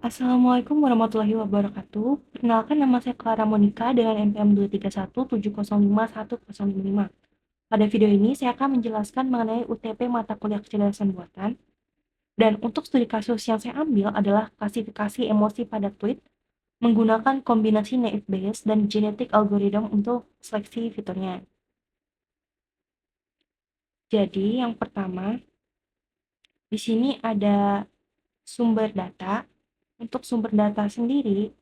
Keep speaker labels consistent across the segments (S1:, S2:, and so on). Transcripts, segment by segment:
S1: Assalamualaikum warahmatullahi wabarakatuh. Perkenalkan, nama saya Clara Monica dengan NPM 231705105. Pada video ini, saya akan menjelaskan mengenai UTP mata kuliah kecerdasan buatan. Dan untuk studi kasus yang saya ambil adalah klasifikasi emosi pada tweet menggunakan kombinasi naive Bayes dan genetic algorithm untuk seleksi fiturnya. Jadi, yang pertama, di sini ada sumber data. Untuk sumber data sendiri,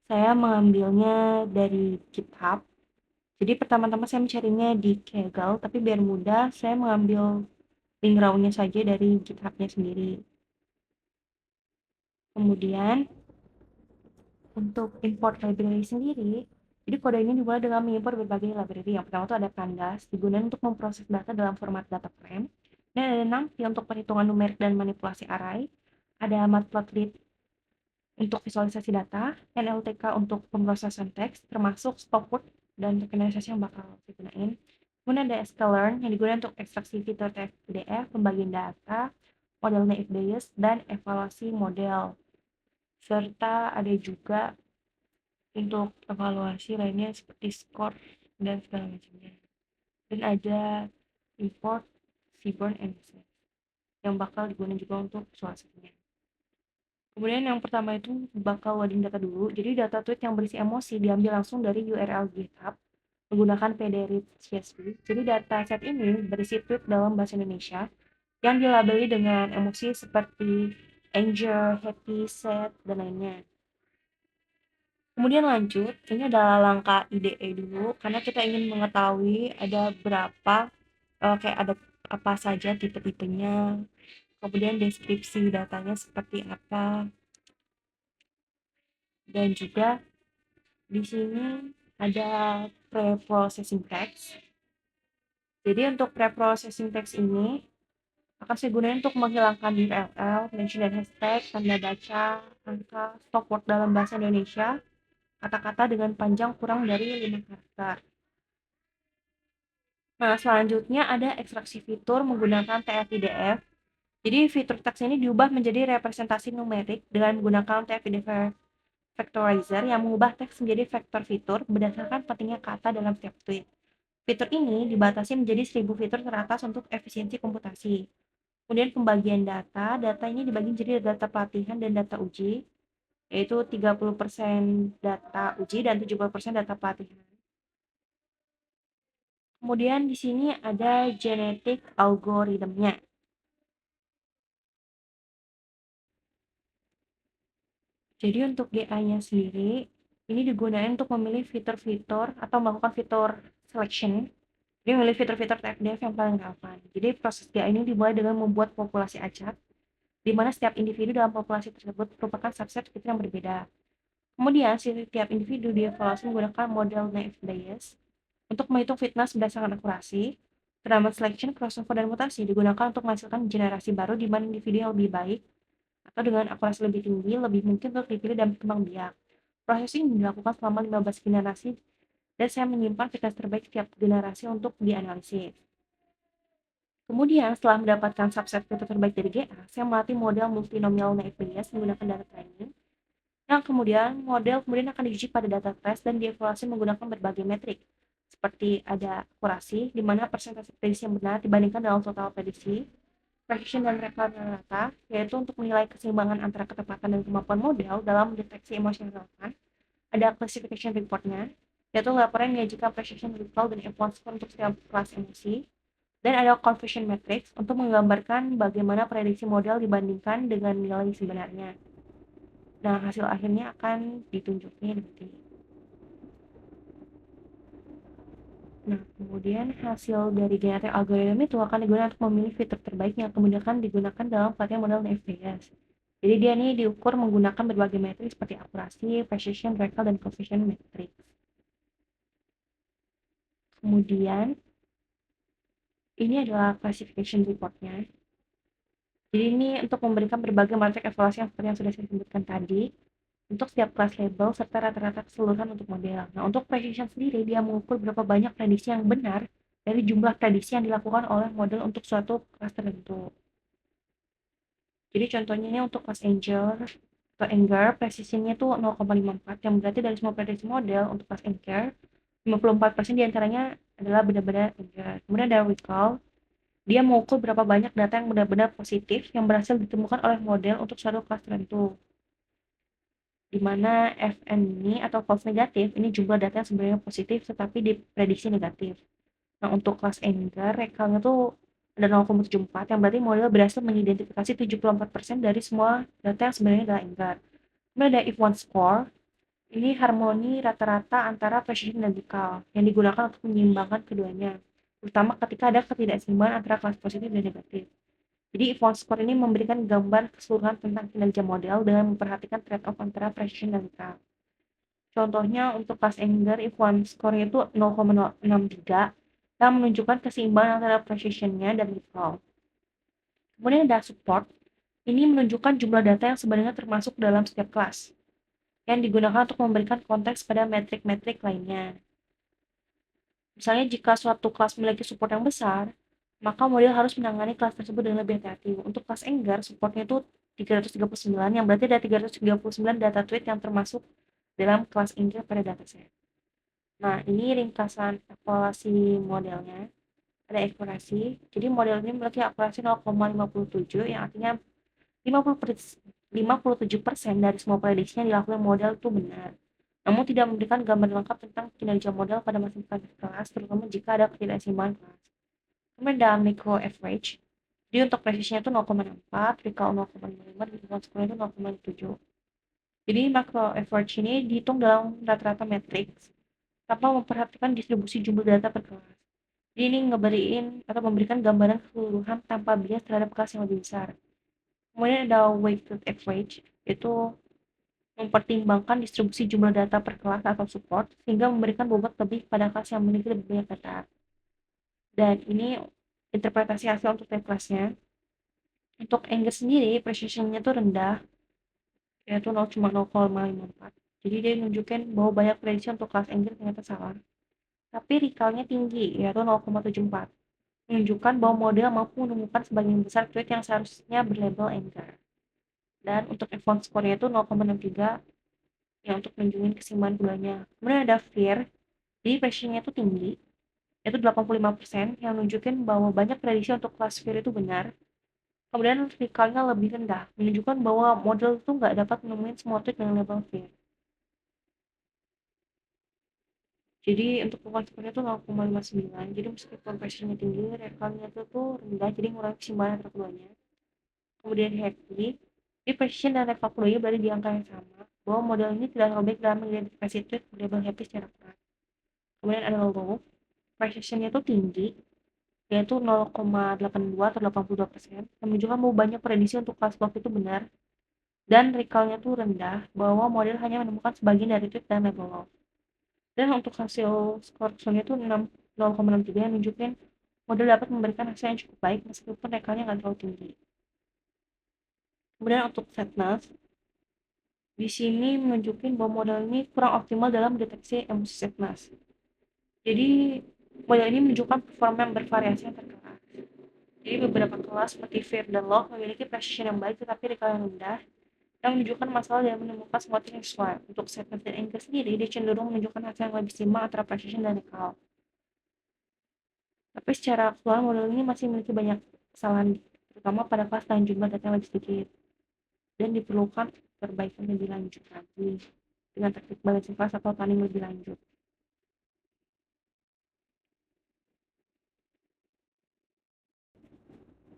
S1: saya mengambilnya dari GitHub. Jadi pertama-tama saya mencarinya di Kaggle, tapi biar mudah saya mengambil link raw-nya saja dari GitHub-nya sendiri. Kemudian untuk import library sendiri, jadi kode ini dimulai dengan mengimpor berbagai library. Yang pertama itu ada Pandas, digunakan untuk memproses data dalam format data frame. Dan ada NumPy untuk perhitungan numerik dan manipulasi array. Ada Matplotlib untuk visualisasi data, NLTK untuk pemrosesan teks, termasuk stopword dan tokenisasi yang bakal digunain. Kemudian ada sklearn yang digunakan untuk ekstraksi fitur teks PDF, pembagian data, model naive Bayes, dan evaluasi model. Serta ada juga untuk evaluasi lainnya seperti skor dan segala macamnya. Dan ada import Seaborn and yang bakal digunakan juga untuk visualisasinya. Kemudian yang pertama itu bakal loading data dulu. Jadi data tweet yang berisi emosi diambil langsung dari URL GitHub menggunakan pdread CSV. Jadi data set ini berisi tweet dalam bahasa Indonesia yang dilabeli dengan emosi seperti anger, happy, sad, dan lainnya. Kemudian lanjut, ini adalah langkah IDE dulu, karena kita ingin mengetahui ada berapa, kayak ada apa saja tipe-tipenya, kemudian deskripsi datanya seperti apa, dan juga di sini ada pre-processing text. Jadi untuk pre-processing text ini akan saya gunakan untuk menghilangkan URL, mention dan hashtag, tanda baca, angka, stop word dalam bahasa Indonesia, kata-kata dengan panjang kurang dari 5 karakter. Nah, selanjutnya ada ekstraksi fitur menggunakan TF-IDF. Jadi fitur teks ini diubah menjadi representasi numerik dengan menggunakan TF-IDF Factorizer yang mengubah teks menjadi vektor fitur berdasarkan pentingnya kata dalam setiap tweet. Fitur ini dibatasi menjadi 1000 fitur teratas untuk efisiensi komputasi. Kemudian pembagian data ini dibagi menjadi data pelatihan dan data uji, yaitu 30% data uji dan 70% data pelatihan. Kemudian di sini ada genetic algorithm-nya. Jadi untuk GA-nya sendiri, ini digunakan untuk memilih fitur-fitur atau melakukan fitur selection. Jadi memilih fitur-fitur TF-DF yang paling relevan. Jadi proses GA ini dimulai dengan membuat populasi acak, di mana setiap individu dalam populasi tersebut merupakan subset fitur yang berbeda. Kemudian, setiap individu dievaluasi menggunakan model naive Bayes untuk menghitung fitness berdasarkan akurasi. Random selection, crossover, dan mutasi digunakan untuk menghasilkan generasi baru di mana individu yang lebih baik atau dengan akurasi lebih tinggi lebih mungkin untuk dipilih dan berkembang biak. Proses ini dilakukan selama 15 generasi dan saya menyimpan fitness terbaik setiap generasi untuk dianalisis. Kemudian setelah mendapatkan subset fitur terbaik dari GA, saya melatih model multinomial naive Bayes menggunakan data training. Yang kemudian model akan diuji pada data test dan dievaluasi menggunakan berbagai metrik, seperti ada akurasi, di mana persentase prediksi yang benar dibandingkan dalam total prediksi, precision dan rata, yaitu untuk menilai keseimbangan antara ketepatan dan kemampuan model dalam mendeteksi emosi yang relevan. Ada classification report-nya, yaitu laporan yang menyajikan precision recall dan F1 score untuk setiap kelas emosi. Dan ada confusion matrix untuk menggambarkan bagaimana prediksi model dibandingkan dengan nilai sebenarnya. Nah, hasil akhirnya akan ditunjuknya nanti. Nah, kemudian hasil dari genetic algorithm itu akan digunakan untuk memilih fitur terbaik yang kemudian akan digunakan dalam pelatihan model NFBS. Jadi dia ini diukur menggunakan berbagai metrik seperti akurasi, precision, recall, dan confusion matrix. Kemudian, ini adalah classification report-nya. Jadi ini untuk memberikan berbagai metrik evaluasi yang seperti yang sudah saya sebutkan tadi, untuk setiap kelas label serta rata-rata keseluruhan untuk model. Nah, untuk precision sendiri, dia mengukur berapa banyak prediksi yang benar dari jumlah prediksi yang dilakukan oleh model untuk suatu kelas tertentu. Jadi contohnya ini untuk kelas Angel, Atau Enger, presisinya tuh 0,54, yang berarti dari semua prediksi model untuk kelas Enger, 54% diantaranya adalah benar-benar Enger. Kemudian ada recall, dia mengukur berapa banyak data yang benar-benar positif yang berhasil ditemukan oleh model untuk suatu kelas tertentu. Di mana Fn ini atau false negatif, ini jumlah data yang sebenarnya positif tetapi diprediksi negatif. Nah, untuk kelas Enger, recall-nya tuh ada 0,74, yang berarti model berhasil mengidentifikasi 74% dari semua data yang sebenarnya adalah Enger. Kemudian ada if one score, ini harmoni rata-rata antara precision dan recall yang digunakan untuk menyeimbangkan keduanya, terutama ketika ada ketidakseimbangan antara kelas positif dan negatif. Jadi if one score ini memberikan gambar keseluruhan tentang kinerja model dengan memperhatikan trade-off antara precision dan recall. Contohnya untuk kelas Enger, if one score itu 0,63 yang menunjukkan keseimbangan antara precision-nya dan recall. Kemudian ada support, ini menunjukkan jumlah data yang sebenarnya termasuk dalam setiap kelas, yang digunakan untuk memberikan konteks pada metrik-metrik lainnya. Misalnya jika suatu kelas memiliki support yang besar, maka model harus menangani kelas tersebut dengan lebih hati-hati. Untuk kelas Enger, supportnya itu 339, yang berarti ada 339 data tweet yang termasuk dalam kelas Enger pada dataset. Nah, ini ringkasan evaluasi modelnya. Ada akurasi. Jadi model ini memiliki akurasi 0,57, yang artinya 57% dari semua prediksi yang dilakukan model itu benar. Namun tidak memberikan gambar lengkap tentang kinerja model pada masing-masing kelas, terutama jika ada ketidakseimbangan kelas. Kemudian ada micro average. Jadi untuk presisinya itu 0,64, recall 0,55, dan recall score itu 0,7. Jadi macro average ini dihitung dalam rata-rata matriks tanpa memperhatikan distribusi jumlah data per kelas. Jadi ini memberikan gambaran keseluruhan tanpa bias terhadap kelas yang lebih besar. Kemudian ada weighted average, itu mempertimbangkan distribusi jumlah data per kelas atau support sehingga memberikan bobot lebih pada kelas yang memiliki lebih banyak data. Dan ini interpretasi hasil untuk tiap kelasnya. Untuk Engage sendiri, precision-nya tuh rendah, yaitu cuma 0,54. Jadi dia nunjukin bahwa banyak prediksi untuk kelas Engage ternyata salah. Tapi recall-nya tinggi, yaitu 0,74. Menunjukkan bahwa model mampu menemukan sebagian besar tweet yang seharusnya berlabel Anchor. Dan untuk F1 score-nya itu 0,63, yang untuk menunjukkan keseimbangan keduanya. Kemudian ada fear, jadi precision-nya itu tinggi, yaitu 85%, yang menunjukkan bahwa banyak prediksi untuk kelas fear itu benar. Kemudian recall-nya lebih rendah, menunjukkan bahwa model itu nggak dapat menemukan semua tweet dengan label fear. Jadi untuk score-nya itu 0,59, jadi meskipun precision-nya tinggi, recall-nya itu tuh rendah, jadi ngurangi keseimbangan antara keduanya. Kemudian happy, di precision dan recall keduanya berada di angka yang sama, bahwa model ini tidak terlalu baik dalam mengidentifikasi tweet label happy secara akurat. Kemudian ada low, precision-nya itu tinggi, yaitu 0,82 atau 82%, yang menunjukkan bahwa banyak prediksi untuk kelas love itu benar, dan recall-nya itu rendah, bahwa model hanya menemukan sebagian dari tweet dan label love. Dan untuk hasil skor itu 0,63, yang menunjukkan model dapat memberikan hasil yang cukup baik meskipun recall-nya nggak terlalu tinggi. Kemudian untuk sadness, di sini menunjukkan bahwa model ini kurang optimal dalam deteksi emosi sadness. Jadi model ini menunjukkan performa yang bervariasi antar kelas. Jadi beberapa kelas seperti Fear dan Love memiliki precision yang baik tetapi recall yang rendah, yang menunjukkan masalah dalam menemukan semua yang sesuai. Untuk sadness dan anger sendiri, dia cenderung menunjukkan hasil yang lebih seimbang antara precision dan recall. Tapi secara keseluruhan model ini masih memiliki banyak kesalahan, terutama pada kelas dan jumlah data yang lebih sedikit, dan diperlukan perbaikan lebih lanjut lagi dengan teknik balancing kelas atau planning lebih lanjut.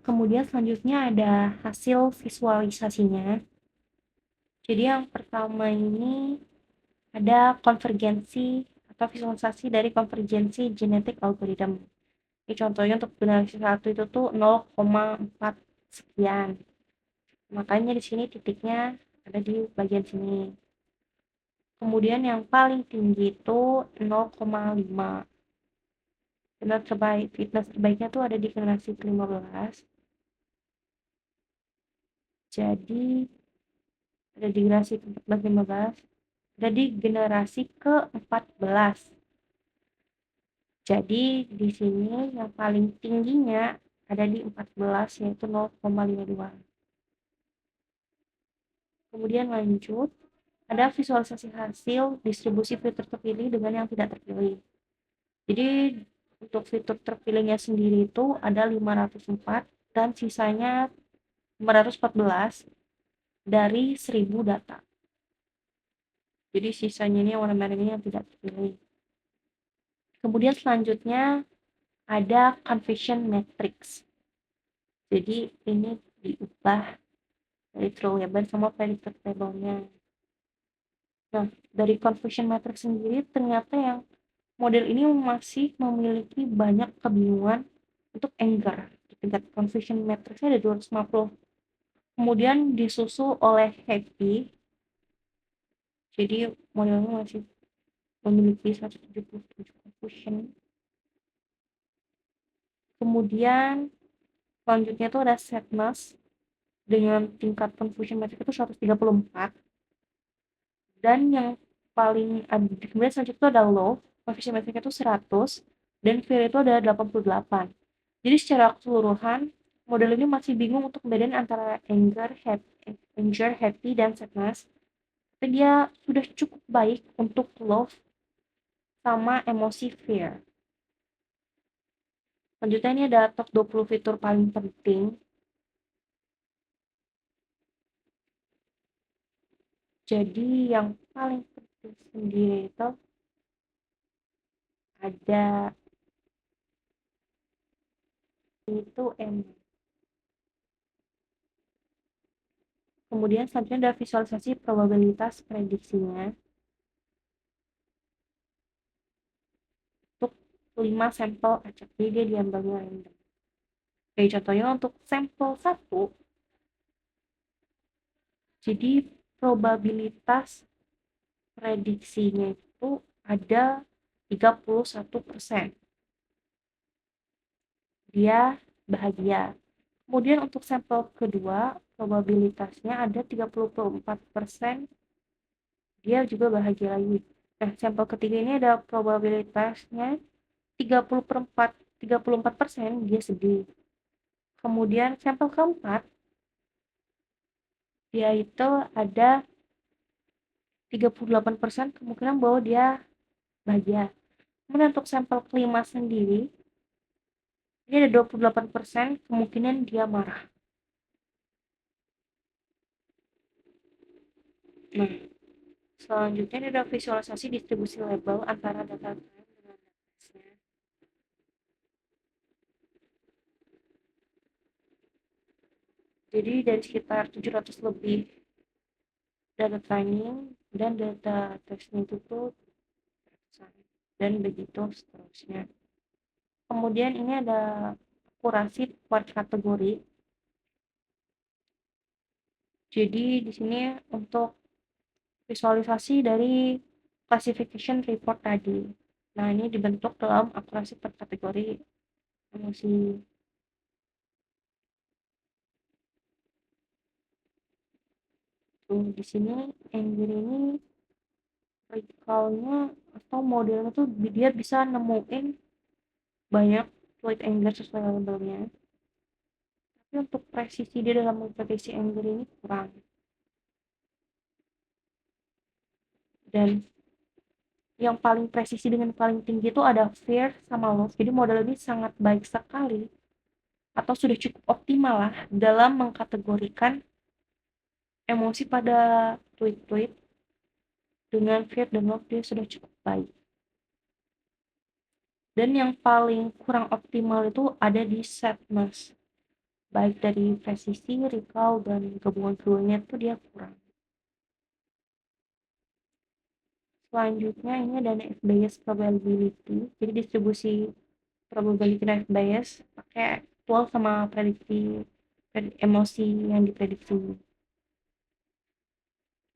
S1: Kemudian selanjutnya ada hasil visualisasinya. Jadi yang pertama ini ada konvergensi atau visualisasi dari konvergensi genetik algorithm. Ini contohnya untuk generasi 1 itu tuh 0,4 sekian. Makanya di sini titiknya ada di bagian sini. Kemudian yang paling tinggi itu 0,5. Fitness terbaiknya tuh ada di generasi ke-15. Jadi ada di generasi ke-14, 15. Ada di generasi ke-14. Jadi di sini yang paling tingginya ada di 14, yaitu 0,52. Kemudian lanjut, ada visualisasi hasil distribusi fitur terpilih dengan yang tidak terpilih. Jadi untuk fitur terpilihnya sendiri itu ada 504 dan sisanya 514 dari 1000 data. Jadi sisanya ini yang warna merah ini yang tidak terpilih. Kemudian selanjutnya ada conversion matrix. Jadi ini diubah dari true label sama predicted labelnya. Nah, dari conversion matrix sendiri ternyata yang model ini masih memiliki banyak kebingungan untuk Anchor. Tingkat conversion matrixnya ada 250. Kemudian disusul oleh Happy. Jadi modelnya masih memiliki 177 conversion. Kemudian selanjutnya itu ada Sadness dengan tingkat conversion matrix itu 134. Dan yang paling kemudian selanjutnya itu ada Low, conversion matrix itu 100 dan Fear itu ada 88. Jadi secara keseluruhan model ini masih bingung untuk membedakan antara anger, happy, dan sadness. Tapi dia sudah cukup baik untuk love sama emosi fear. Selanjutnya ini ada top 20 fitur paling penting. Jadi yang paling penting sendiri itu ada itu Kemudian selanjutnya ada visualisasi probabilitas prediksinya untuk 5 sampel acak. Jadi dia diambilnya random. Oke, contohnya untuk sampel 1, jadi probabilitas prediksinya itu ada 31%. Dia bahagia. Kemudian untuk sampel kedua, probabilitasnya ada 34%. Dia juga bahagia lagi. Nah, sampel ketiga ini ada probabilitasnya 34%, dia sedih. Kemudian sampel keempat, dia itu ada 38% kemungkinan bahwa dia bahagia. Kemudian untuk sampel kelima sendiri, ini ada 28% kemungkinan dia marah. Nah, selanjutnya ini ada visualisasi distribusi label antara data time dengan datasnya. Jadi dari sekitar 700 lebih data training dan data tesnya itu tuh dan begitu seterusnya. Kemudian ini ada akurasi per kategori. Jadi di sini untuk visualisasi dari classification report tadi. Nah, ini dibentuk dalam akurasi per kategori emosi. Tuh, di sini Angry ini recall-nya atau modelnya tuh dia bisa nemuin banyak fluid anger sesuai labelnya. Tapi untuk presisi dia dalam memprediksi anger ini kurang. Dan yang paling presisi dengan paling tinggi itu ada fear sama love. Jadi model ini sangat baik sekali atau sudah cukup optimal lah dalam mengkategorikan emosi pada tweet-tweet. Dengan fear dan love dia sudah cukup baik. Dan yang paling kurang optimal itu ada di sadness. Baik dari presisi, recall, dan gabungan keduanya itu dia kurang. Selanjutnya ini ada naive Bayes probability. Jadi distribusi probability naive Bayes pakai tool sama prediksi emosi yang diprediksi.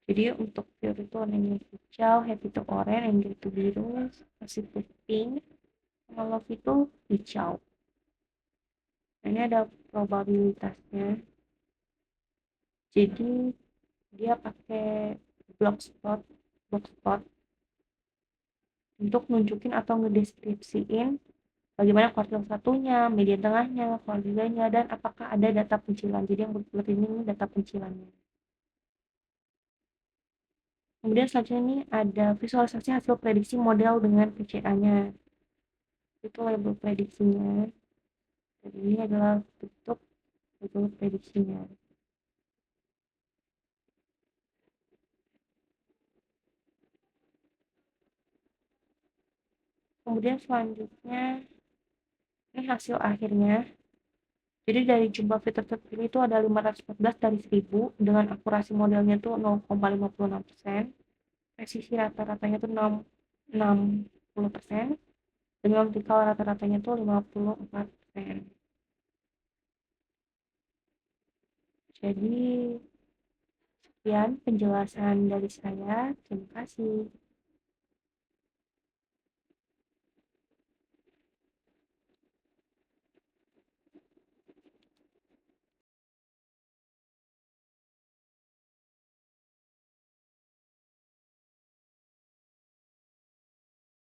S1: Jadi untuk fear itu warnanya hijau, happy itu oranye, angry itu biru, positive pink, sama love itu hijau. Nah, ini ada probabilitasnya. Jadi dia pakai blogspot untuk nunjukin atau ngedeskripsiin bagaimana kuartil satunya, median tengahnya, kuartilanya, dan apakah ada data pencilan. Jadi yang bulat ini data pencilannya. Kemudian selanjutnya ini ada visualisasi hasil prediksi model dengan PCA-nya. Itu label prediksinya. Dan ini adalah bentuk label prediksinya. Kemudian selanjutnya ini hasil akhirnya. Jadi dari jumlah fitur terpilih itu ada 514 dari 1000 dengan akurasi modelnya tuh 0,56%. Presisi rata-ratanya tuh 60%. Dengan vertikal rata-ratanya tuh 54%. Jadi sekian penjelasan dari saya. Terima kasih.